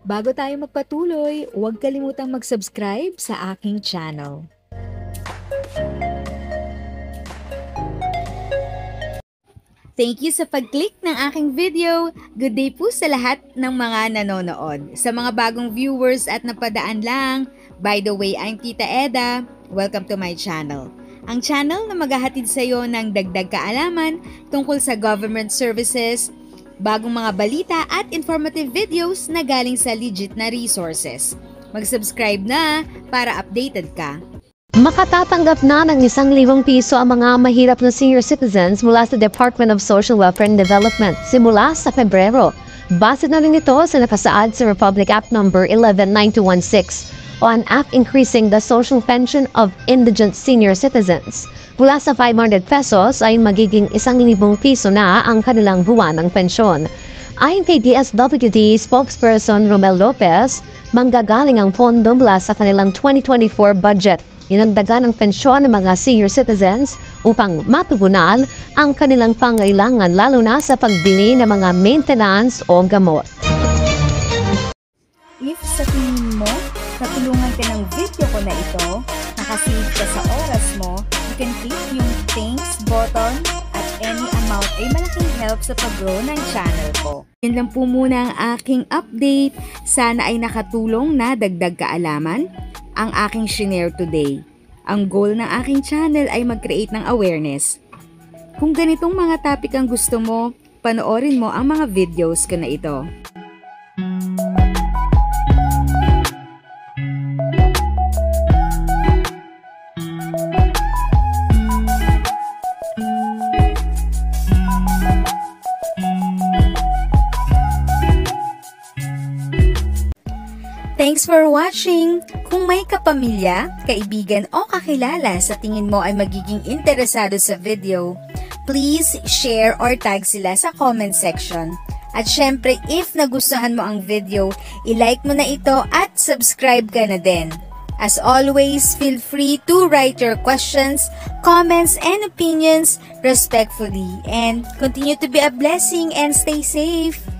Bago tayo magpatuloy, huwag kalimutang mag-subscribe sa aking channel. Thank you sa pag-click ng aking video. Good day po sa lahat ng mga nanonood. Sa mga bagong viewers at napadaan lang, by the way, I'm Tita Eda. Welcome to my channel. Ang channel na maghahatid sa iyo ng dagdag kaalaman tungkol sa government services, bagong mga balita at informative videos na galing sa legit na resources. Mag-subscribe na para updated ka. Makatatanggap na ng 1,000 piso ang mga mahirap na senior citizens mula sa Department of Social Welfare and Development simula sa Pebrero. Base na rin ito sa nakasaad sa Republic Act No. 119216 on Act Increasing the Social Pension of Indigent Senior Citizens. Mula sa 500 pesos ay magiging 1,000 piso na ang kanilang buwanang pensyon. Ayon kay DSWD spokesperson Romel Lopez, manggagaling ang pondo mula sa kanilang 2024 budget. Inagdagan ang pensyon ng mga senior citizens upang matugunan ang kanilang pangailangan lalo na sa pagbili ng mga maintenance o gamot. If sa tingin mo, natulungan ka ng video ko na ito, nakasave ka sa oras mo, you can click yung thanks button at any amount ay malaking help sa pag-grow ng channel ko. Yan lang po muna ang aking update. Sana ay nakatulong na dagdag kaalaman ang aking shinare today. Ang goal ng aking channel ay mag-create ng awareness. Kung ganitong mga topic ang gusto mo, panoorin mo ang mga videos ko na ito. Thanks for watching! Kung may kapamilya, kaibigan o kakilala sa tingin mo ay magiging interesado sa video, please share or tag sila sa comment section. At syempre, if nagustuhan mo ang video, i-like mo na ito at subscribe ka na din. As always, feel free to write your questions, comments, and opinions respectfully. And continue to be a blessing and stay safe!